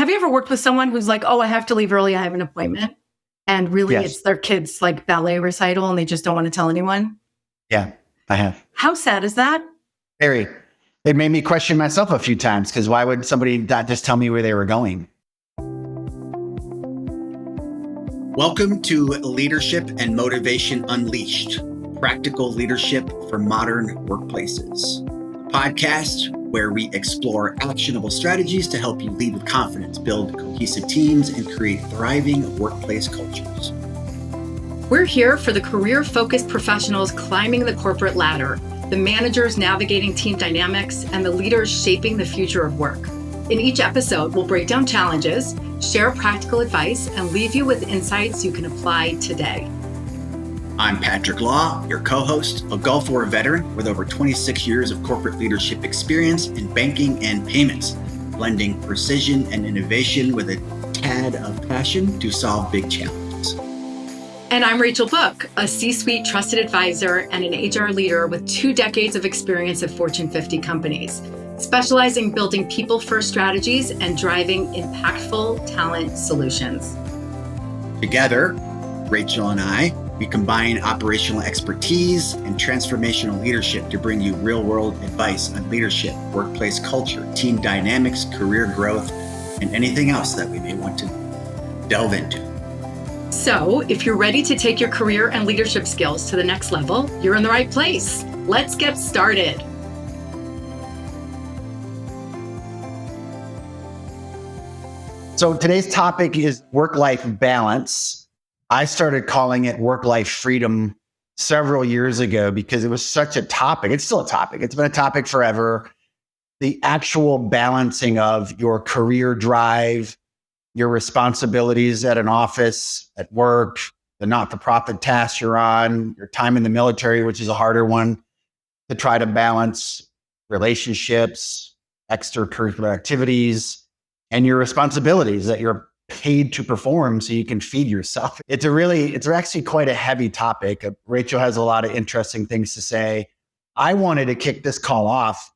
Have you ever worked with someone who's like, oh, I have to leave early, I have an appointment? And really Yes. it's their kid's like ballet recital and they just don't want to tell anyone? Yeah, I have. How sad is that? Very. It made me question myself a few times because why would somebody not just tell me where they were going? Welcome to Leadership and Motivation Unleashed, practical leadership for modern workplaces. A podcast where we explore actionable strategies to help you lead with confidence, build cohesive teams, and create thriving workplace cultures. We're here for the career-focused professionals climbing the corporate ladder, the managers navigating team dynamics, and the leaders shaping the future of work. In each episode, we'll break down challenges, share practical advice, and leave you with insights you can apply today. I'm Patrick Law, your co-host, a Gulf War veteran with over 26 years of corporate leadership experience in banking and payments, blending precision and innovation with a tad of passion to solve big challenges. And I'm Rachel Book, a C-suite trusted advisor and an HR leader with 2 decades of experience at Fortune 50 companies, specializing in building people-first strategies and driving impactful talent solutions. Together, Rachel and I, we combine operational expertise and transformational leadership to bring you real-world advice on leadership, workplace culture, team dynamics, career growth, and anything else that we may want to delve into. So, if you're ready to take your career and leadership skills to the next level, you're in the right place. Let's get started. So today's topic is work-life balance. I started calling it work-life freedom several years ago because it was such a topic. It's still a topic. It's been a topic forever. The actual balancing of your career drive, your responsibilities at an office, at work, the not-for-profit tasks you're on, your time in the military, which is a harder one to try to balance, relationships, extracurricular activities, and your responsibilities that you're paid to perform so you can feed yourself. It's actually quite a heavy topic. Rachel has a lot of interesting things to say. I wanted to kick this call off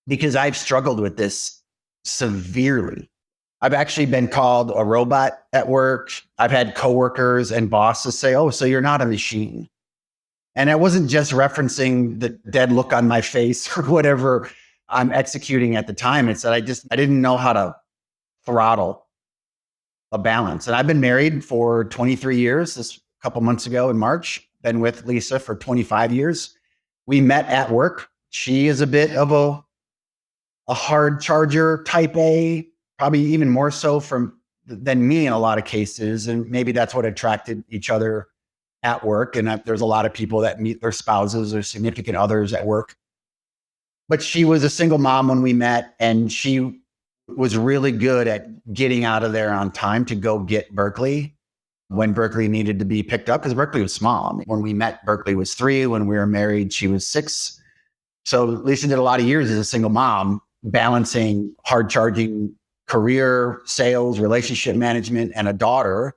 because I've struggled with this severely. I've actually been called a robot at work. I've had coworkers and bosses say, oh, so you're not a machine. And I wasn't just referencing the dead look on my face or whatever I'm executing at the time. It's that I didn't know how to throttle a balance. And I've been married for 23 years. This a couple months ago in March, been with Lisa for 25 years. We met at work. She is a bit of a hard charger, type A, probably even more so than me in a lot of cases. And maybe that's what attracted each other at work. And there's a lot of people that meet their spouses or significant others at work. But she was a single mom when we met, and she was really good at getting out of there on time to go get Berkeley when Berkeley needed to be picked up, because Berkeley was small. I mean, when we met, Berkeley was 3. When we were married, she was 6. So Lisa did a lot of years as a single mom, balancing hard charging career, sales, relationship management, and a daughter.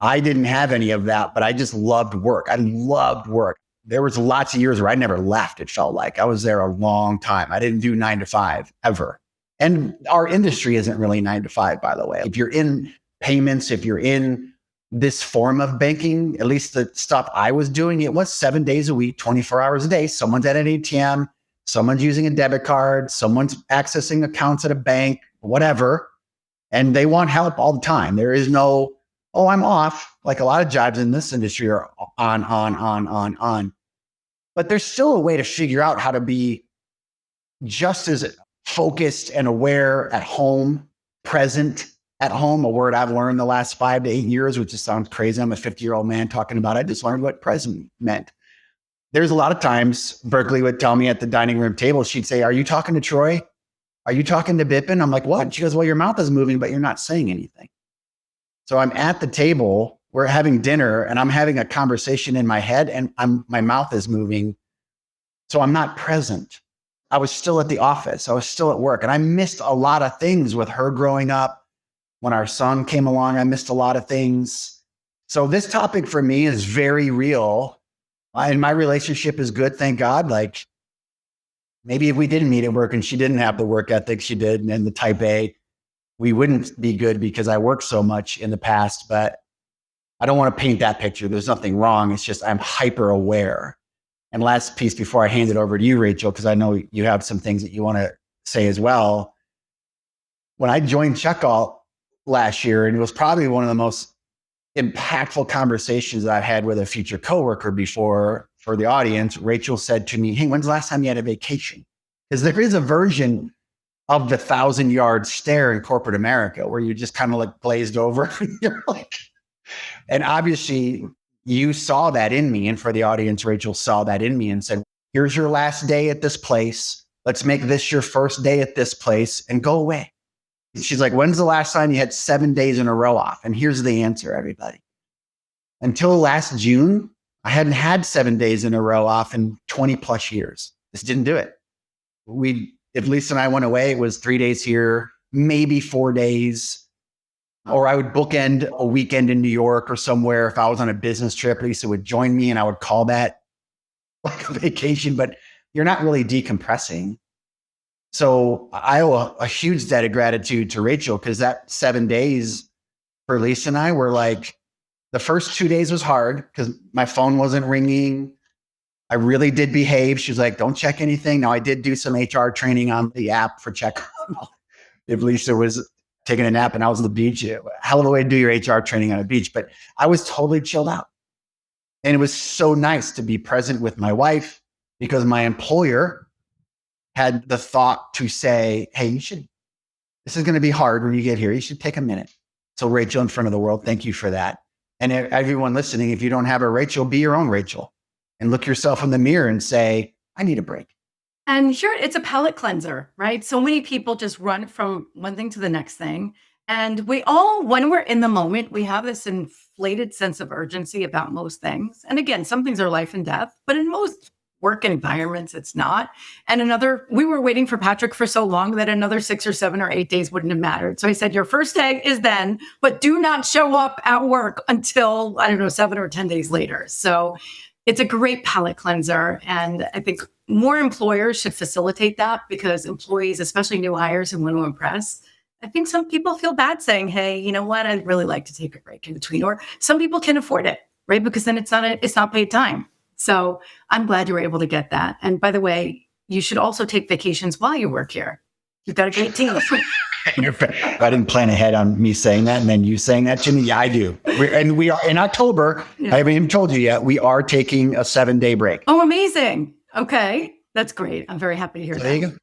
I didn't have any of that, but I just loved work. I loved work. There was lots of years where I never left. It felt like I was there a long time. I didn't do 9 to 5 ever. And our industry isn't really 9 to 5, by the way. If you're in payments, if you're in this form of banking, at least the stuff I was doing, it was 7 days a week, 24 hours a day. Someone's at an ATM, someone's using a debit card, someone's accessing accounts at a bank, whatever. And they want help all the time. There is no, oh, I'm off. Like a lot of jobs in this industry are on. But there's still a way to figure out how to be just as focused and aware at home, present at home, a word I've learned the last 5 to 8 years, which just sounds crazy. I'm a 50-year-old man talking about it. I just learned what present meant. There's a lot of times Berkeley would tell me at the dining room table, she'd say, are you talking to Troy? Are you talking to Bippin? I'm like, what? She goes, well, your mouth is moving, but you're not saying anything. So I'm at the table, we're having dinner, and I'm having a conversation in my head, and my mouth is moving. So I'm not present. I was still at the office. I was still at work. And I missed a lot of things with her growing up. When our son came along, I missed a lot of things. So this topic for me is very real. And my relationship is good, thank God. Like maybe if we didn't meet at work and she didn't have the work ethic she did and the type A, we wouldn't be good because I worked so much in the past, but I don't want to paint that picture. There's nothing wrong. It's just I'm hyper aware. And last piece before I hand it over to you, Rachel, because I know you have some things that you want to say as well. When I joined Checkall last year, and it was probably one of the most impactful conversations that I've had with a future coworker before, for the audience, Rachel said to me, hey, when's the last time you had a vacation? Because there is a version of the 1,000-yard stare in corporate America where you just kind of like glazed over. You're like, and obviously you saw that in me. And for the audience, Rachel saw that in me and said, here's your last day at this place. Let's make this your first day at this place and go away. She's like, when's the last time you had 7 days in a row off? And here's the answer, everybody. Until last June, I hadn't had 7 days in a row off in 20 plus years. Just didn't do it. If Lisa and I went away, it was 3 days here, maybe 4 days. Or I would bookend a weekend in New York or somewhere. If I was on a business trip, Lisa would join me and I would call that like a vacation, but you're not really decompressing. So I owe a huge debt of gratitude to Rachel because that 7 days for Lisa and I were like, the first 2 days was hard because my phone wasn't ringing. I really did behave. She was like, don't check anything. Now I did do some HR training on the app for check. If Lisa was taking a nap and I was on the beach, hell of a way to do your HR training on a beach. But I was totally chilled out. And it was so nice to be present with my wife because my employer had the thought to say, hey, this is going to be hard when you get here. You should take a minute. So Rachel, in front of the world, thank you for that. And everyone listening, if you don't have a Rachel, be your own Rachel and look yourself in the mirror and say, I need a break. And here it's a palate cleanser, right? So many people just run from one thing to the next thing. And we all, when we're in the moment, we have this inflated sense of urgency about most things. And again, some things are life and death, but in most work environments, it's not. And we were waiting for Patrick for so long that another 6 or 7 or 8 days wouldn't have mattered. So I said, your first day is then, but do not show up at work until, 7 or 10 days later. So it's a great palate cleanser. And I think more employers should facilitate that because employees, especially new hires who want to impress, I think some people feel bad saying, hey, you know what? I'd really like to take a break in between. Or some people can afford it, right? Because then it's not paid time. So I'm glad you were able to get that. And by the way, you should also take vacations while you work here. You've got a great team. I didn't plan ahead on me saying that and then you saying that to me. Yeah, I do. We are in October. Yeah. I haven't even told you yet. We are taking a 7-day break. Oh, amazing. Okay. That's great. I'm very happy to hear that. There you go.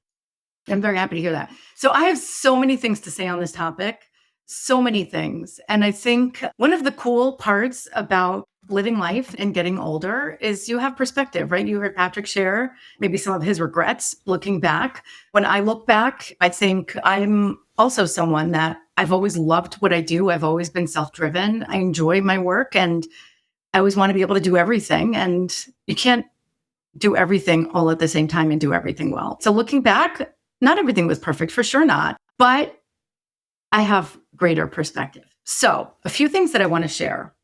I'm very happy to hear that. So I have so many things to say on this topic, so many things. And I think one of the cool parts about living life and getting older is you have perspective, right? You heard Patrick share maybe some of his regrets looking back. When I look back, I think I'm also someone that I've always loved what I do. I've always been self-driven. I enjoy my work and I always want to be able to do everything. And you can't do everything all at the same time and do everything well. So looking back, not everything was perfect, for sure not, but I have greater perspective. So a few things that I want to share.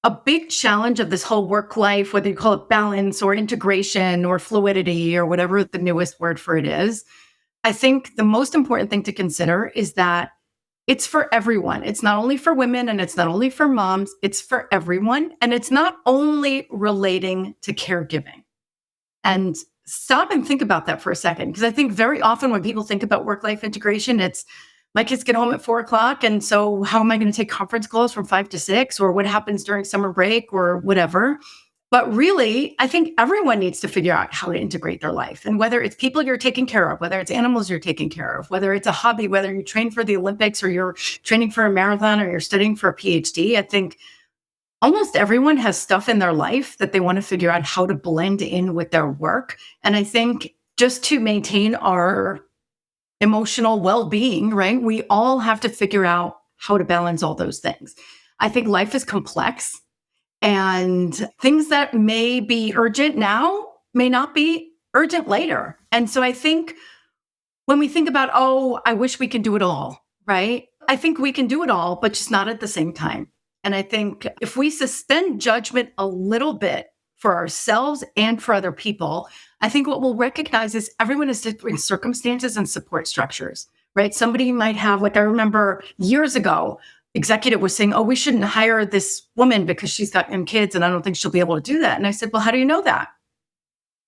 A big challenge of this whole work life, whether you call it balance or integration or fluidity or whatever the newest word for it is, I think the most important thing to consider is that it's for everyone. It's not only for women and it's not only for moms, it's for everyone. And it's not only relating to caregiving. And stop and think about that for a second, because I think very often when people think about work-life integration, it's my kids get home at 4:00. And so how am I going to take conference calls from 5 to 6 or what happens during summer break or whatever? But really, I think everyone needs to figure out how to integrate their life. And whether it's people you're taking care of, whether it's animals you're taking care of, whether it's a hobby, whether you train for the Olympics or you're training for a marathon or you're studying for a PhD, I think almost everyone has stuff in their life that they want to figure out how to blend in with their work. And I think just to maintain our emotional well-being, right? We all have to figure out how to balance all those things. I think life is complex and things that may be urgent now may not be urgent later. And so I think when we think about, oh, I wish we could do it all, right? I think we can do it all, but just not at the same time. And I think if we suspend judgment a little bit for ourselves and for other people, I think what we'll recognize is everyone has different circumstances and support structures, right? Somebody might have, like I remember years ago, executive was saying, oh, we shouldn't hire this woman because she's got young kids and I don't think she'll be able to do that. And I said, well, how do you know that?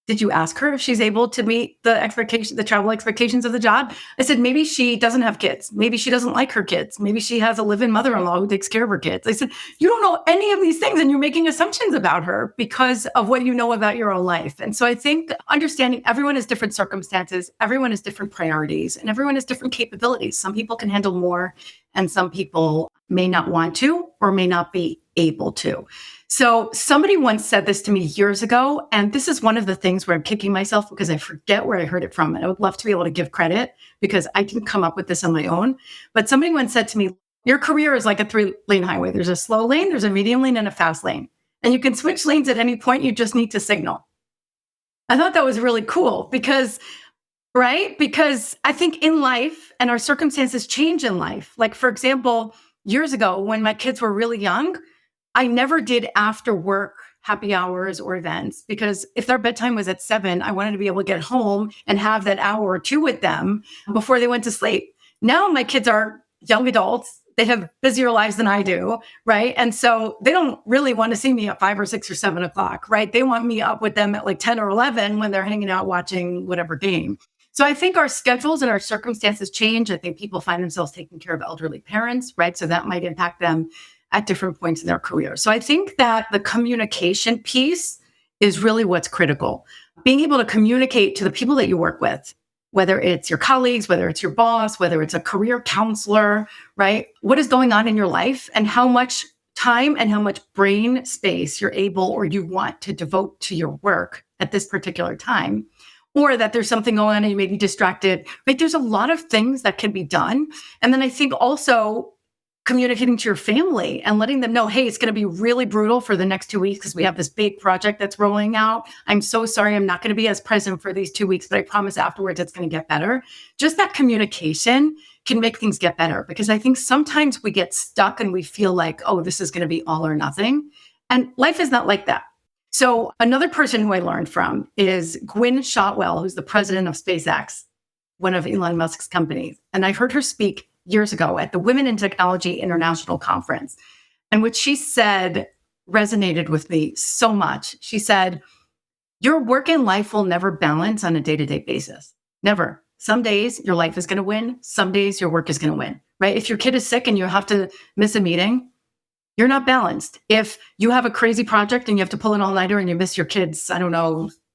Did you ask her if she's able to meet the travel expectations of the job? I said, maybe she doesn't have kids. Maybe she doesn't like her kids. Maybe she has a live-in mother-in-law who takes care of her kids. I said, you don't know any of these things and you're making assumptions about her because of what you know about your own life. And so I think understanding everyone has different circumstances, everyone has different priorities, and everyone has different capabilities. Some people can handle more and some people may not want to or may not be able to. So somebody once said this to me years ago, and this is one of the things where I'm kicking myself because I forget where I heard it from. And I would love to be able to give credit because I didn't come up with this on my own. But somebody once said to me, your career is like a 3-lane highway. There's a slow lane, there's a medium lane, and a fast lane. And you can switch lanes at any point. You just need to signal. I thought that was really cool because I think in life and our circumstances change in life. Like, for example, years ago when my kids were really young, I never did after work happy hours or events because if their bedtime was at 7, I wanted to be able to get home and have that hour or two with them before they went to sleep. Now my kids are young adults. They have busier lives than I do, right? And so they don't really want to see me at 5 or 6 or 7 o'clock, right? They want me up with them at like 10 or 11 when they're hanging out watching whatever game. So I think our schedules and our circumstances change. I think people find themselves taking care of elderly parents, right? So that might impact them at different points in their career. So I think that the communication piece is really what's critical. Being able to communicate to the people that you work with, whether it's your colleagues, whether it's your boss, whether it's a career counselor, right? What is going on in your life and how much time and how much brain space you're able or you want to devote to your work at this particular time, or that there's something going on and you may be distracted, right? There's a lot of things that can be done. And then I think also communicating to your family and letting them know, hey, it's going to be really brutal for the next 2 weeks because we have this big project that's rolling out. I'm so sorry. I'm not going to be as present for these 2 weeks, but I promise afterwards it's going to get better. Just that communication can make things get better because I think sometimes we get stuck and we feel like, oh, this is going to be all or nothing. And life is not like that. So another person who I learned from is Gwynne Shotwell, who's the president of SpaceX, one of Elon Musk's companies. And I heard her speak years ago at the Women in Technology International Conference. And what she said resonated with me so much. She said, your work and life will never balance on a day-to-day basis. Never. Some days your life is going to win. Some days your work is going to win, right? If your kid is sick and you have to miss a meeting, you're not balanced. If you have a crazy project and you have to pull an all-nighter and you miss your kid's,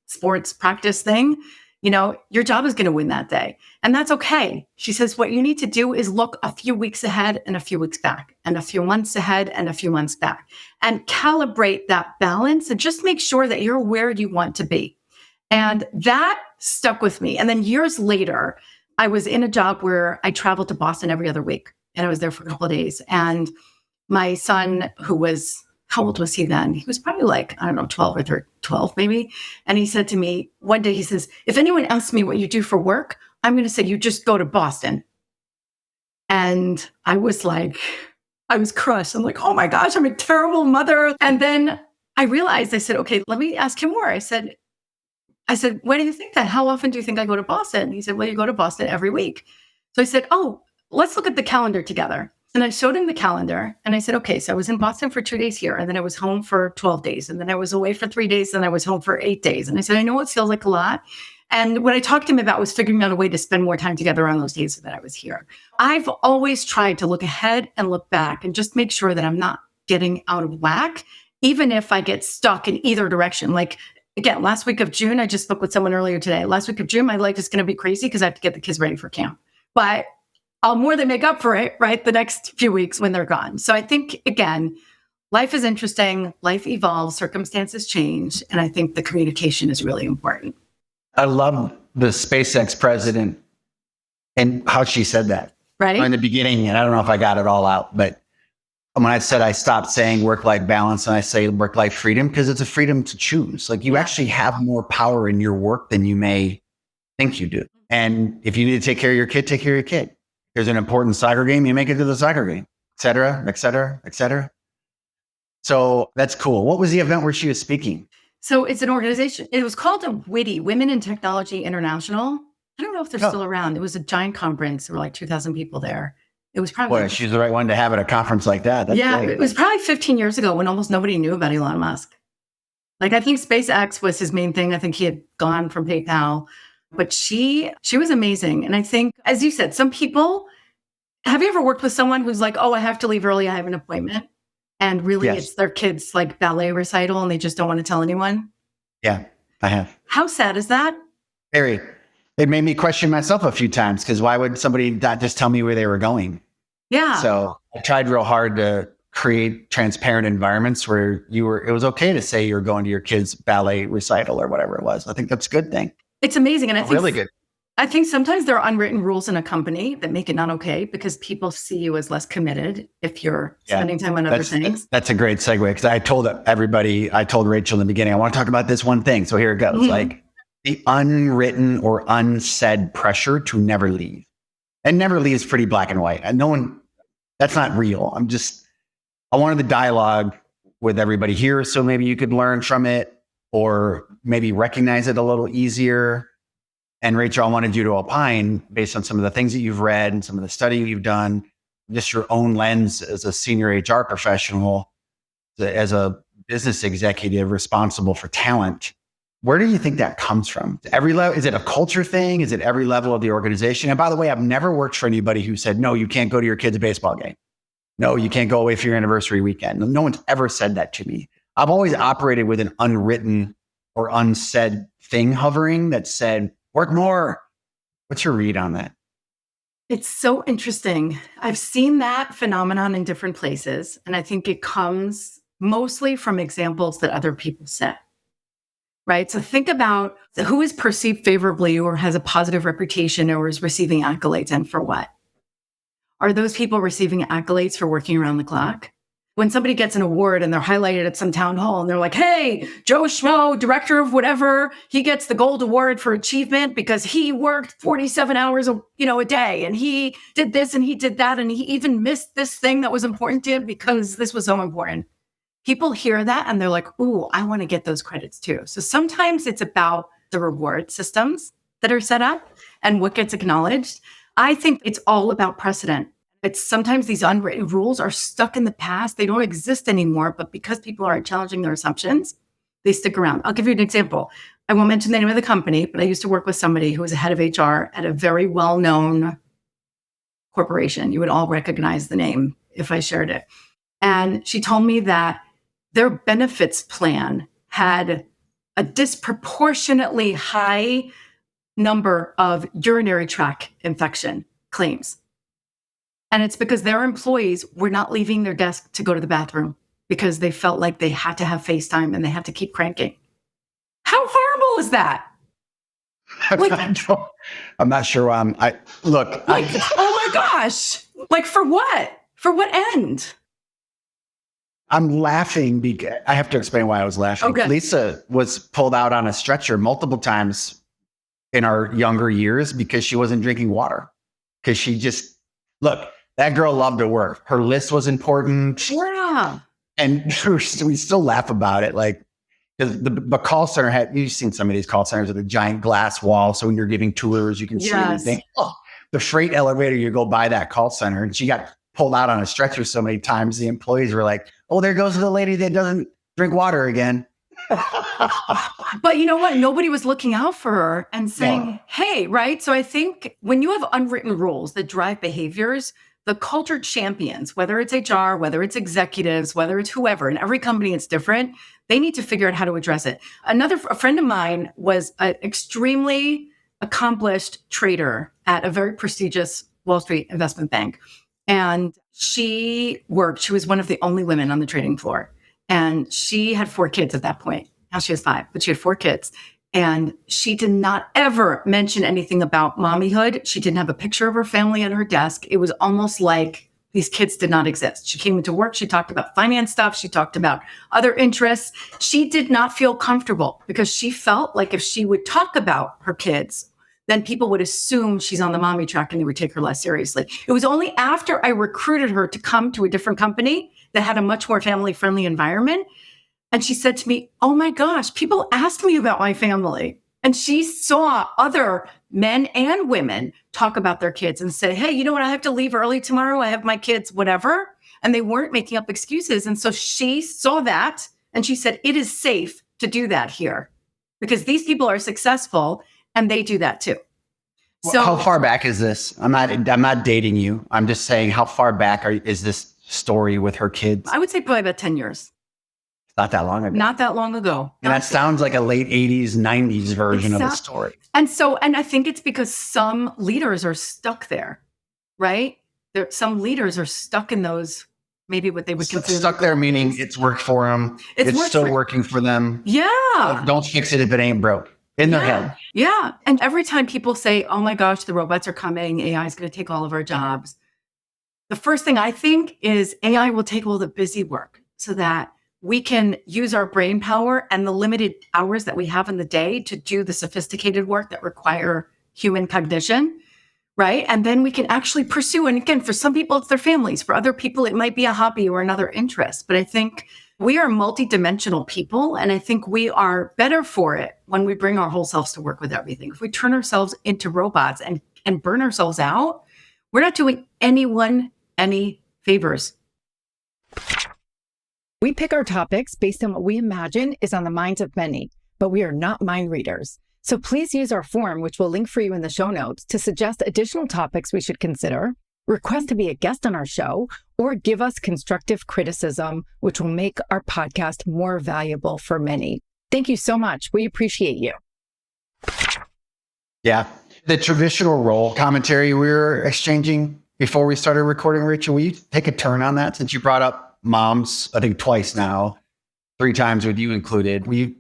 sports practice thing, your job is going to win that day. And that's okay. She says, what you need to do is look a few weeks ahead and a few weeks back and a few months ahead and a few months back and calibrate that balance and just make sure that you're where you want to be. And that stuck with me. And then years later, I was in a job where I traveled to Boston every other week and I was there for a couple of days. And my son, how old was he then? He was probably 12 or 12 maybe. And he said to me one day, he says, if anyone asks me what you do for work, I'm going to say, you just go to Boston. And I was crushed. I'm like, oh my gosh, I'm a terrible mother. And then I realized, I said, okay, let me ask him more. I said, why do you think that? How often do you think I go to Boston? And he said, well, you go to Boston every week. So I said, oh, let's look at the calendar together. And I showed him the calendar and I said, okay, so I was in Boston for 2 days here. And then I was home for 12 days. And then I was away for 3 days. And I was home for 8 days. And I said, I know it feels like a lot. And what I talked to him about was figuring out a way to spend more time together on those days that I was here. I've always tried to look ahead and look back and just make sure that I'm not getting out of whack, even if I get stuck in either direction. Like, again, last week of June, I just spoke with someone earlier today. Last week of June, my life is going to be crazy because I have to get the kids ready for camp. But I'll more than make up for it, right? The next few weeks when they're gone. So I think, again, life is interesting. Life evolves, circumstances change. And I think the communication is really important. I love the SpaceX president and how she said that. Right. In the beginning, and I don't know if I got it all out, but when I said I stopped saying work-life balance and I say work-life freedom, because it's a freedom to choose. Like you actually have more power in your work than you may think you do. And if you need to take care of your kid, take care of your kid. There's an important soccer game, you make it to the soccer game, et cetera, et cetera, et cetera. So that's cool. What was the event where she was speaking? So it's an organization. It was called a WITI, Women in Technology International. I don't know if they're No. still around. It was a giant conference. There were like 2,000 people there. It was probably... Boy, she's the right one to have at a conference like that. That's great. It was probably 15 years ago when almost nobody knew about Elon Musk. Like, I think SpaceX was his main thing. I think he had gone from PayPal, but she was amazing. And I think, as you said, some people, have you ever worked with someone who's like, oh, I have to leave early, I have an appointment? And really Yes. It's their kid's like ballet recital and they just don't want to tell anyone? Yeah, I have. How sad is that? Very. It made me question myself a few times because why would somebody not just tell me where they were going? Yeah. So I tried real hard to create transparent environments where it was okay to say you're going to your kid's ballet recital or whatever it was. I think that's a good thing. It's amazing. And I think Really good. I think sometimes there are unwritten rules in a company that make it not okay because people see you as less committed if you're spending time on other things. That's a great segue because I told Rachel in the beginning, I want to talk about this one thing. So here it goes. Mm-hmm. Like the unwritten or unsaid pressure to never leave. And never leave is pretty black and white. And that's not real. I wanted the dialogue with everybody here. So maybe you could learn from it or maybe recognize it a little easier. And Rachel, I wanted you to opine based on some of the things that you've read and some of the studying you've done, just your own lens as a senior HR professional, as a business executive responsible for talent. Where do you think that comes from? Every level? Is it a culture thing? Is it every level of the organization? And by the way, I've never worked for anybody who said, no, you can't go to your kid's baseball game. No, you can't go away for your anniversary weekend. No one's ever said that to me. I've always operated with an unwritten or unsaid thing hovering that said, work more. What's your read on that? It's so interesting. I've seen that phenomenon in different places. And I think it comes mostly from examples that other people set. Right? So think about who is perceived favorably or has a positive reputation or is receiving accolades and for what? Are those people receiving accolades for working around the clock? When somebody gets an award and they're highlighted at some town hall and they're like, hey, Joe Schmo, director of whatever, he gets the gold award for achievement because he worked 47 hours a day and he did this and he did that and he even missed this thing that was important to him because this was so important. People hear that and they're like, ooh, I want to get those credits too. So sometimes it's about the reward systems that are set up and what gets acknowledged. I think it's all about precedent. It's sometimes these unwritten rules are stuck in the past. They don't exist anymore, but because people aren't challenging their assumptions, they stick around. I'll give you an example. I won't mention the name of the company, but I used to work with somebody who was a head of HR at a very well-known corporation. You would all recognize the name if I shared it. And she told me that their benefits plan had a disproportionately high number of urinary tract infection claims. And it's because their employees were not leaving their desk to go to the bathroom because they felt like they had to have FaceTime and they had to keep cranking. How horrible is that? Like, I'm not sure why oh my gosh. Like for what? For what end? I'm laughing because I have to explain why I was laughing. Okay. Lisa was pulled out on a stretcher multiple times in our younger years because she wasn't drinking water. Because that girl loved to work. Her list was important. Yeah. And we still laugh about it. Like, because the call center you've seen some of these call centers with a giant glass wall. So when you're giving tours, you can see everything. Oh, the freight elevator, you go by that call center. And she got pulled out on a stretcher so many times. The employees were like, oh, there goes the lady that doesn't drink water again. But you know what? Nobody was looking out for her and saying, hey, right? So I think when you have unwritten rules that drive behaviors, the culture champions, whether it's HR, whether it's executives, whether it's whoever, in every company it's different, they need to figure out how to address it. A friend of mine was an extremely accomplished trader at a very prestigious Wall Street investment bank. And she was one of the only women on the trading floor. And she had 4 kids at that point. Now she has 5, but she had 4 kids. And she did not ever mention anything about mommyhood. She didn't have a picture of her family on her desk. It was almost like these kids did not exist. She came into work. She talked about finance stuff. She talked about other interests. She did not feel comfortable because she felt like if she would talk about her kids, then people would assume she's on the mommy track and they would take her less seriously. It was only after I recruited her to come to a different company that had a much more family-friendly environment. And she said to me, oh my gosh, people ask me about my family. And she saw other men and women talk about their kids and say, hey, you know what? I have to leave early tomorrow. I have my kids, whatever. And they weren't making up excuses. And so she saw that and she said, it is safe to do that here because these people are successful and they do that too. Well, So how far back is this? I'm not dating you. I'm just saying, how far back is this story with her kids? I would say probably about 10 years. It's not that long ago. Not that long ago. And that sounds like a late 80s, 90s version of the story. And I think it's because some leaders are stuck there, right? Some leaders are stuck in those, maybe what they would consider. Stuck there meaning it's worked for them. It's still working for them. Yeah. Don't fix it if it ain't broke. In their head. Yeah. And every time people say, oh my gosh, the robots are coming, AI is going to take all of our jobs. The first thing I think is AI will take all the busy work so that we can use our brain power and the limited hours that we have in the day to do the sophisticated work that require human cognition, right? And then we can actually pursue, and again, for some people, it's their families. For other people, it might be a hobby or another interest. But I think we are multidimensional people, and I think we are better for it when we bring our whole selves to work with everything. If we turn ourselves into robots and burn ourselves out, we're not doing anyone any favors. We pick our topics based on what we imagine is on the minds of many, but we are not mind readers. So please use our form, which we'll link for you in the show notes, to suggest additional topics we should consider, request to be a guest on our show, or give us constructive criticism, which will make our podcast more valuable for many. Thank you so much. We appreciate you. Yeah. The traditional role commentary we were exchanging before we started recording, Rachel, will you take a turn on that since you brought up moms, I think twice now, 3 times with you included? Will you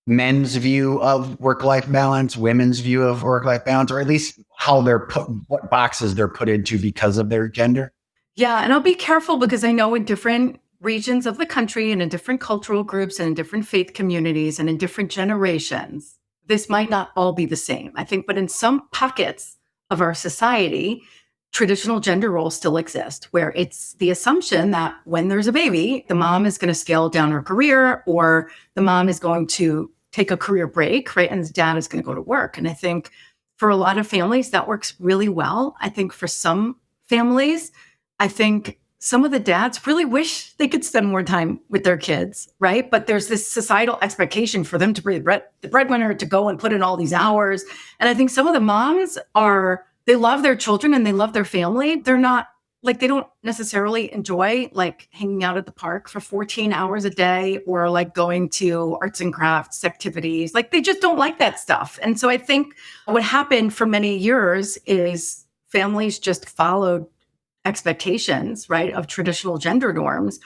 men's view of work-life balance, women's view of work-life balance, or at least how they're put, what boxes they're put into because of their gender? Yeah. And I'll be careful because I know in different regions of the country and in different cultural groups and in different faith communities and in different generations, this might not all be the same, I think. But in some pockets of our society, traditional gender roles still exist, where it's the assumption that when there's a baby, the mom is going to scale down her career or the mom is going to take a career break, right? And the dad is going to go to work. And I think for a lot of families, that works really well. I think for some families, I think some of the dads really wish they could spend more time with their kids, right? But there's this societal expectation for them to be the breadwinner, to go and put in all these hours. And I think some of the moms they love their children and they love their family. They're not like, they don't necessarily enjoy like hanging out at the park for 14 hours a day or like going to arts and crafts activities. Like they just don't like that stuff. And so I think what happened for many years is families just followed expectations, right, of traditional gender norms.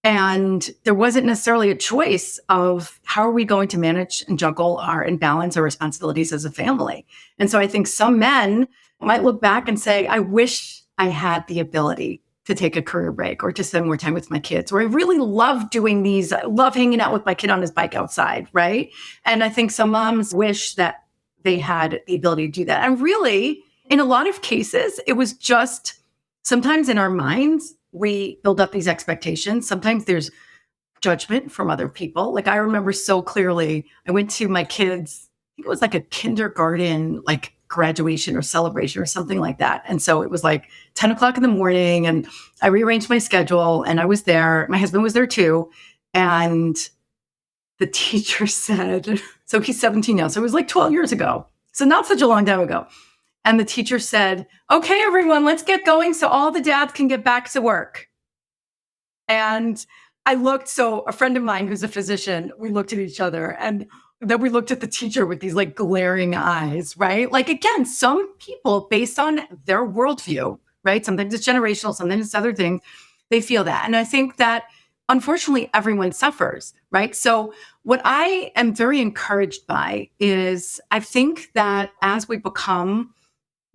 And there wasn't necessarily a choice of how are we going to manage and juggle and balance our responsibilities as a family. And so I think some men might look back and say, I wish I had the ability to take a career break or to spend more time with my kids, or I really love doing these. I love hanging out with my kid on his bike outside, right? And I think some moms wish that they had the ability to do that. And really, in a lot of cases, it was just sometimes in our minds, we build up these expectations. Sometimes there's judgment from other people. Like I remember so clearly, I went to my kids, I think it was like a kindergarten, like graduation or celebration or something like that. And so it was like 10 o'clock in the morning and I rearranged my schedule and I was there. My husband was there too. And the teacher said, so he's 17 now. So it was like 12 years ago. So not such a long time ago. And the teacher said, okay, everyone, let's get going so all the dads can get back to work. And I looked, so a friend of mine who's a physician, we looked at each other and then we looked at the teacher with these like glaring eyes, right? Like, again, some people based on their worldview, right? Sometimes it's generational, sometimes it's other things. They feel that. And I think that unfortunately everyone suffers, right? So what I am very encouraged by is I think that as we become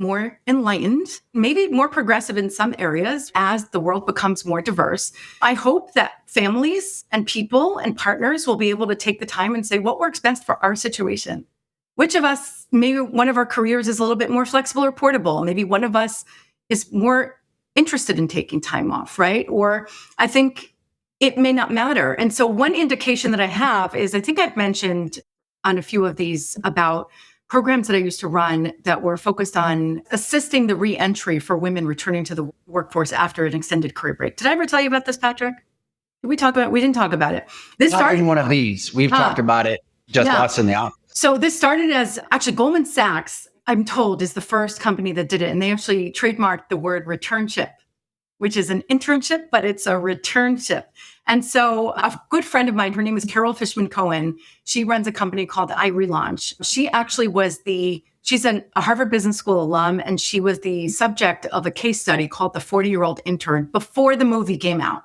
more enlightened, maybe more progressive in some areas as the world becomes more diverse, I hope that families and people and partners will be able to take the time and say, what works best for our situation? Which of us, maybe one of our careers is a little bit more flexible or portable. Maybe one of us is more interested in taking time off, right? Or I think it may not matter. And so one indication that I have is, I think I've mentioned on a few of these about programs that I used to run that were focused on assisting the re-entry for women returning to the workforce after an extended career break. Did I ever tell you about this, Patrick? Did we talk about it? We didn't talk about it. This Not started in one of these. We've talked about it, just us in the office. So this started as actually Goldman Sachs, I'm told, is the first company that did it. And they actually trademarked the word returnship, which is an internship, but it's a returnship. And so a good friend of mine, her name is Carol Fishman Cohen. She runs a company called I Relaunch. She actually was she's a Harvard Business School alum, and she was the subject of a case study called The 40-Year-Old Intern before the movie came out.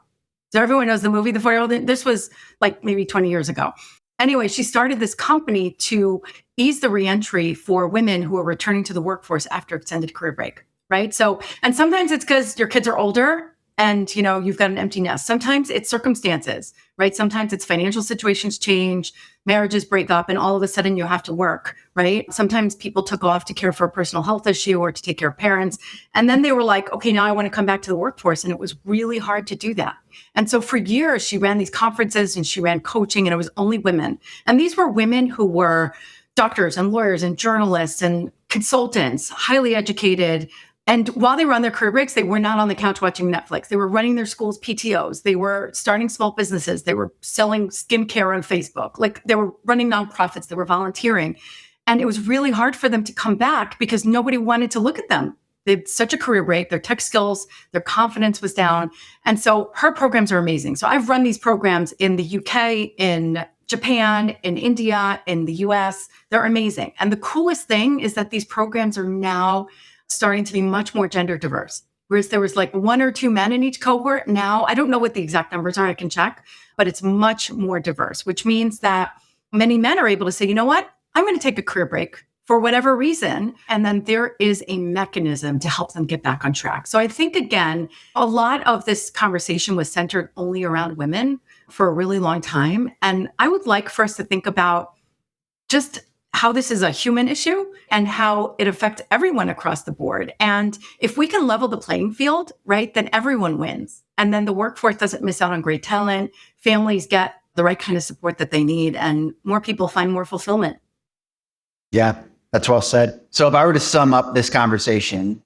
So everyone knows the movie, The 40-Year-Old. This was like maybe 20 years ago. Anyway, she started this company to ease the reentry for women who are returning to the workforce after extended career break, right? So, and sometimes it's because your kids are older and, you've got an empty nest. Sometimes it's circumstances, right? Sometimes it's financial situations change, marriages break up, and all of a sudden you have to work, right? Sometimes people took off to care for a personal health issue or to take care of parents. And then they were like, okay, now I want to come back to the workforce. And it was really hard to do that. And so for years, she ran these conferences and she ran coaching, and it was only women. And these were women who were doctors and lawyers and journalists and consultants, highly educated. And while they were on their career breaks, they were not on the couch watching Netflix. They were running their school's PTOs. They were starting small businesses. They were selling skincare on Facebook. Like, they were running nonprofits. They were volunteering. And it was really hard for them to come back because nobody wanted to look at them. They had such a career break. Their tech skills, their confidence was down. And so her programs are amazing. So I've run these programs in the UK, in Japan, in India, in the US. They're amazing. And the coolest thing is that these programs are now starting to be much more gender diverse. Whereas there was like 1 or 2 men in each cohort. Now, I don't know what the exact numbers are, I can check, but it's much more diverse, which means that many men are able to say, you know what, I'm going to take a career break for whatever reason. And then there is a mechanism to help them get back on track. So I think, again, a lot of this conversation was centered only around women for a really long time. And I would like for us to think about just how this is a human issue and how it affects everyone across the board. And if we can level the playing field, right, then everyone wins. And then the workforce doesn't miss out on great talent. Families get the right kind of support that they need, and more people find more fulfillment. Yeah, that's well said. So if I were to sum up this conversation,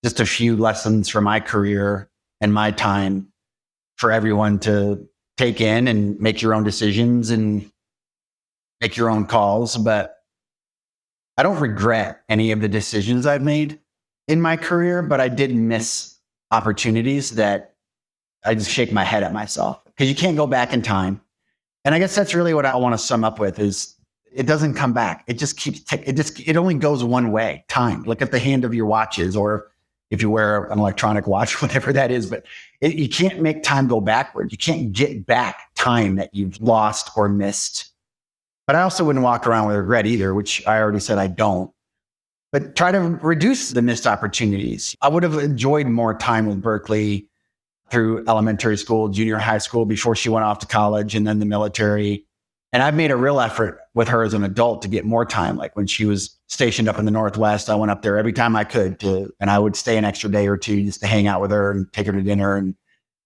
just a few lessons from my career and my time for everyone to take in and make your own decisions and make your own calls. But I don't regret any of the decisions I've made in my career, but I did miss opportunities that I just shake my head at myself, because you can't go back in time. And I guess that's really what I want to sum up with is it doesn't come back. It just keeps, it only goes one way, time. Look at the hand of your watches, or if you wear an electronic watch, whatever that is, but you can't make time go backward. You can't get back time that you've lost or missed. But I also wouldn't walk around with regret either, which I already said I don't. But try to reduce the missed opportunities. I would have enjoyed more time with Berkeley through elementary school, junior high school, before she went off to college and then the military. And I've made a real effort with her as an adult to get more time. Like when she was stationed up in the Northwest, I went up there every time I could and I would stay an extra day or two just to hang out with her and take her to dinner and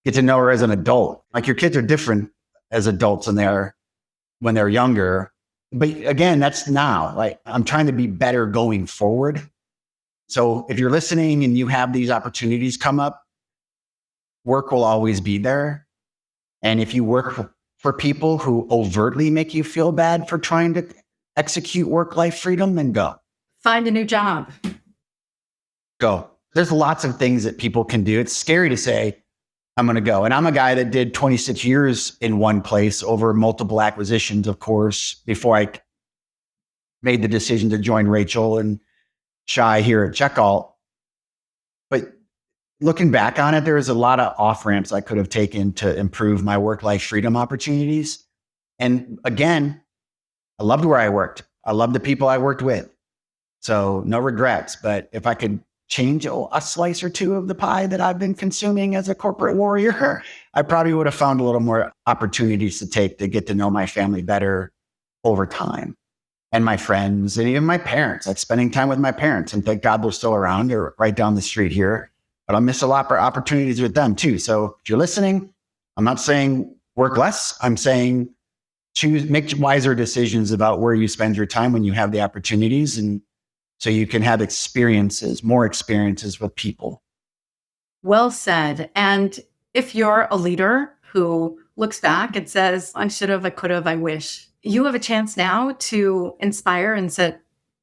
get to know her as an adult. Like, your kids are different as adults than they are when they're younger. But again, that's now. Like, I'm trying to be better going forward. So if you're listening and you have these opportunities come up, work will always be there. And if you work for people who overtly make you feel bad for trying to execute work-life freedom, then go. Find a new job. Go. There's lots of things that people can do. It's scary to say, I'm going to go. And I'm a guy that did 26 years in one place over multiple acquisitions, of course, before I made the decision to join Rachel and Shai here at Checkalt. But looking back on it, there was a lot of off-ramps I could have taken to improve my work-life freedom opportunities. And again, I loved where I worked. I loved the people I worked with. So no regrets. But if I could change a slice or two of the pie that I've been consuming as a corporate warrior, I probably would have found a little more opportunities to take to get to know my family better over time, and my friends, and even my parents. Like spending time with my parents, and thank God they're still around. They're right down the street here, but I'll miss a lot of opportunities with them too. So if you're listening, I'm not saying work less. I'm saying make wiser decisions about where you spend your time when you have the opportunities, and so you can have more experiences with people. Well said. And if you're a leader who looks back and says, I should have, I could have, I wish, you have a chance now to inspire and set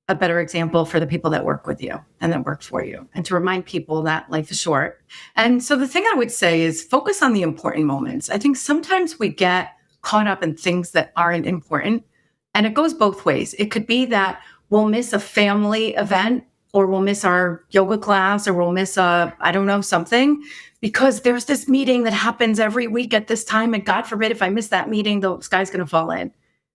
a better example for the people that work with you and that work for you, and to remind people that life is short. And so the thing I would say is focus on the important moments. I think sometimes we get caught up in things that aren't important, and it goes both ways. It could be that we'll miss a family event, or we'll miss our yoga class, or we'll miss something, because there's this meeting that happens every week at this time. And God forbid, if I miss that meeting, the sky's going to fall in.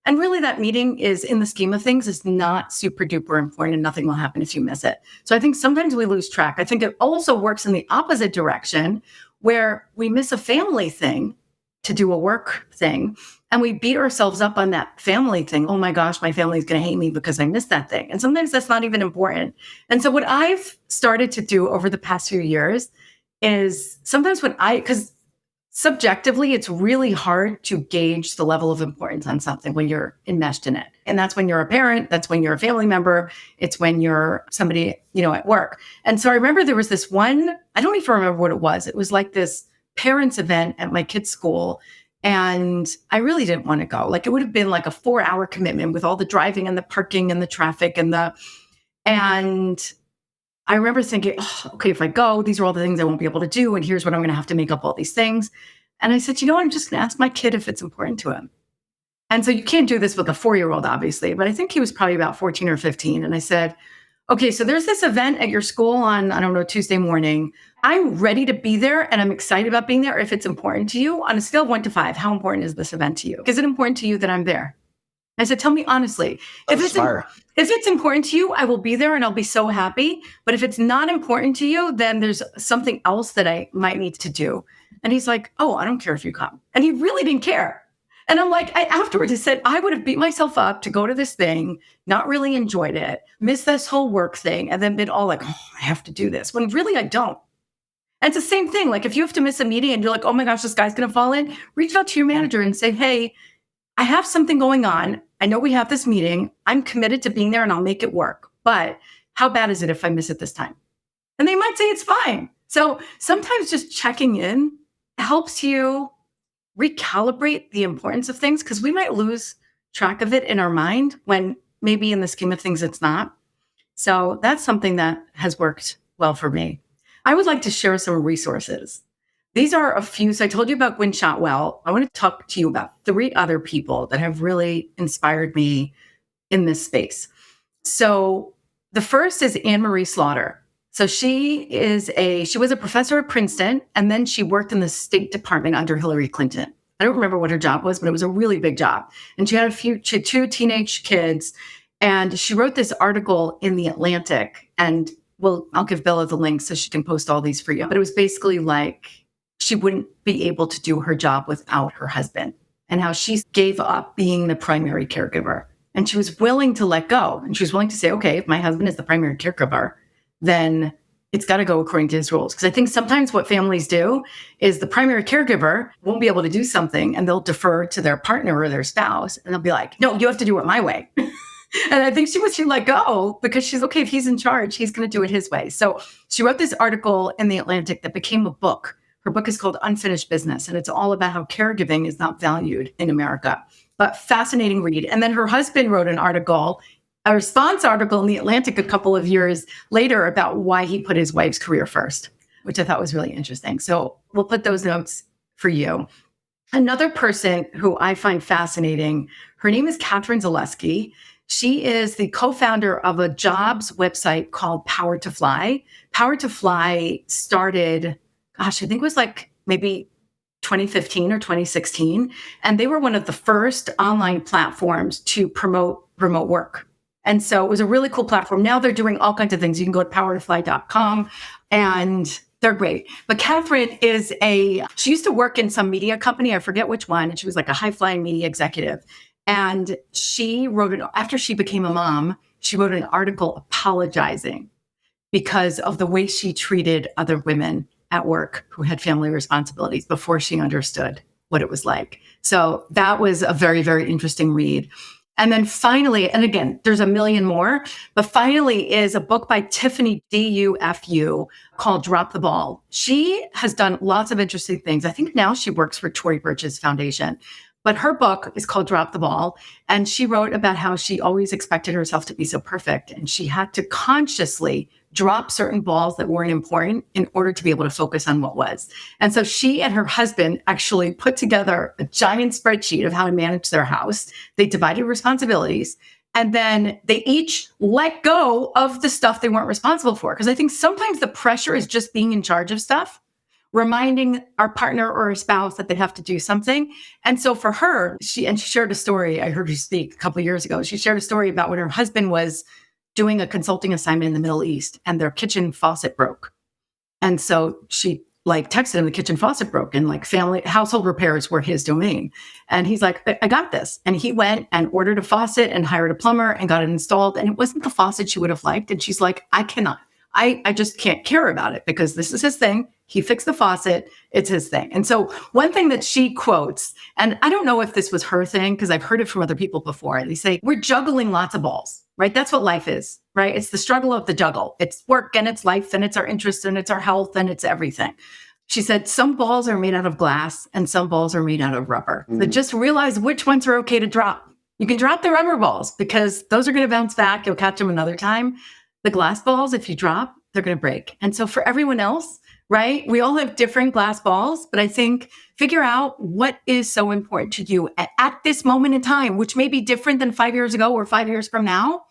And really that meeting is, in the scheme of things, is not super duper important, and nothing will happen if you miss it. So I think sometimes we lose track. I think it also works in the opposite direction, where we miss a family thing to do a work thing, and we beat ourselves up on that family thing. Oh my gosh, my family's going to hate me because I missed that thing. And sometimes that's not even important. And so what I've started to do over the past few years is sometimes because subjectively, it's really hard to gauge the level of importance on something when you're enmeshed in it. And that's when you're a parent, that's when you're a family member, it's when you're somebody, at work. And so I remember there was this one, I don't even remember what it was. It was like this parents event at my kid's school. And I really didn't want to go. Like, it would have been like a 4-hour commitment with all the driving and the parking and the traffic and I remember thinking, okay, if I go, these are all the things I won't be able to do. And here's what I'm going to have to make up all these things. And I said, I'm just going to ask my kid if it's important to him. And so you can't do this with a 4-year-old, obviously, but I think he was probably about 14 or 15. And I said, okay, so there's this event at your school on, Tuesday morning. I'm ready to be there, and I'm excited about being there if it's important to you. On a scale of 1 to 5, how important is this event to you? Is it important to you that I'm there? I said, tell me honestly. If it's important to you, I will be there and I'll be so happy. But if it's not important to you, then there's something else that I might need to do. And he's like, oh, I don't care if you come. And he really didn't care. And I'm like, afterwards, I said, I would have beat myself up to go to this thing, not really enjoyed it, missed this whole work thing, and then been all like, oh, I have to do this, when really I don't. And it's the same thing. Like, if you have to miss a meeting and you're like, oh my gosh, this guy's going to fall in, reach out to your manager and say, hey, I have something going on. I know we have this meeting. I'm committed to being there and I'll make it work. But how bad is it if I miss it this time? And they might say it's fine. So sometimes just checking in helps you recalibrate the importance of things, because we might lose track of it in our mind when maybe in the scheme of things it's not. So that's something that has worked well for me. I would like to share some resources. These are a few. So I told you about Gwynne Shotwell. I want to talk to you about 3 other people that have really inspired me in this space. So the first is Anne-Marie Slaughter. So she was a professor at Princeton, and then she worked in the State Department under Hillary Clinton. I don't remember what her job was, but it was a really big job. And she had 2 teenage kids, and she wrote this article in The Atlantic, and I'll give Bella the link so she can post all these for you. But it was basically like, she wouldn't be able to do her job without her husband, and how she gave up being the primary caregiver. And she was willing to let go. And she was willing to say, okay, if my husband is the primary caregiver, then it's got to go according to his rules. Because I think sometimes what families do is the primary caregiver won't be able to do something, and they'll defer to their partner or their spouse. And they'll be like, no, you have to do it my way. And I think she let go because she's okay. If he's in charge, he's going to do it his way. So she wrote this article in The Atlantic that became a book. Her book is called Unfinished Business, and it's all about how caregiving is not valued in America. But fascinating read. And then her husband wrote a response article in The Atlantic a couple of years later about why he put his wife's career first, which I thought was really interesting. So we'll put those notes for you. Another person who I find fascinating, her name is Catherine Zaleski. She is the co-founder of a jobs website called Power to Fly. Power to Fly started, I think it was like maybe 2015 or 2016. And they were one of the first online platforms to promote remote work. And so it was a really cool platform. Now they're doing all kinds of things. You can go to powertofly.com and they're great. But Catherine she used to work in some media company. I forget which one. And she was like a high-flying media executive. And she after she became a mom, she wrote an article apologizing because of the way she treated other women at work who had family responsibilities before she understood what it was like. So that was a very, very interesting read. And then finally, and again, there's a million more, but finally is a book by Tiffany Dufu called Drop the Ball. She has done lots of interesting things. I think now she works for Tory Burch's foundation, but her book is called Drop the Ball. And she wrote about how she always expected herself to be so perfect. And she had to consciously drop certain balls that weren't important in order to be able to focus on what was. And so she and her husband actually put together a giant spreadsheet of how to manage their house. They divided responsibilities, and then they each let go of the stuff they weren't responsible for. Because I think sometimes the pressure is just being in charge of stuff, reminding our partner or a spouse that they have to do something. And so for her, she shared a story. I heard her speak a couple of years ago. She shared a story about when her husband was doing a consulting assignment in the Middle East and their kitchen faucet broke. And so she texted him, the kitchen faucet broke, and household repairs were his domain. And he's like, I got this. And he went and ordered a faucet and hired a plumber and got it installed. And it wasn't the faucet she would have liked. And she's like, I just can't care about it because this is his thing. He fixed the faucet. It's his thing. And so one thing that she quotes, and I don't know if this was her thing because I've heard it from other people before. They say, we're juggling lots of balls, right? That's what life is, right? It's the struggle of the juggle. It's work and it's life and it's our interests and it's our health and it's everything. She said, some balls are made out of glass and some balls are made out of rubber. So just realize which ones are okay to drop. You can drop the rubber balls because those are going to bounce back. You'll catch them another time. The glass balls, if you drop, they're going to break. And so for everyone else, right, we all have different glass balls, but I think figure out what is so important to you at this moment in time, which may be different than 5 years ago or 5 years from now,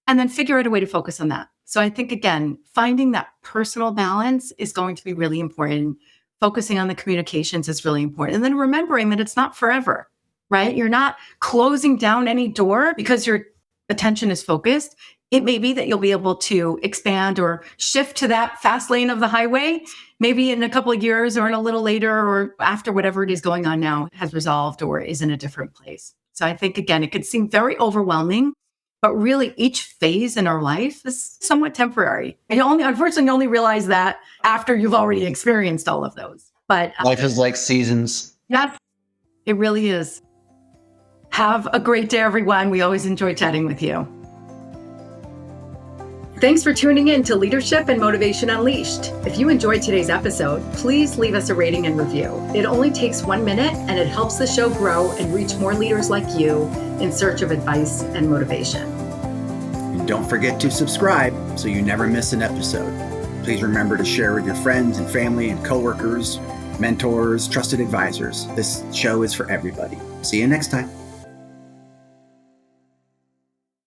and then figure out a way to focus on that. So I think, again, finding that personal balance is going to be really important. Focusing on the communications is really important. And then remembering that it's not forever, right? You're not closing down any door because your attention is focused. It may be that you'll be able to expand or shift to that fast lane of the highway, maybe in a couple of years or in a little later or after whatever it is going on now has resolved or is in a different place. So I think, again, it could seem very overwhelming, but really each phase in our life is somewhat temporary. And unfortunately, you only realize that after you've already experienced all of those. But life is like seasons. Yes, it really is. Have a great day, everyone. We always enjoy chatting with you. Thanks for tuning in to Leadership and Motivation Unleashed. If you enjoyed today's episode, please leave us a rating and review. It only takes 1 minute and it helps the show grow and reach more leaders like you in search of advice and motivation. And don't forget to subscribe so you never miss an episode. Please remember to share with your friends and family and coworkers, mentors, trusted advisors. This show is for everybody. See you next time.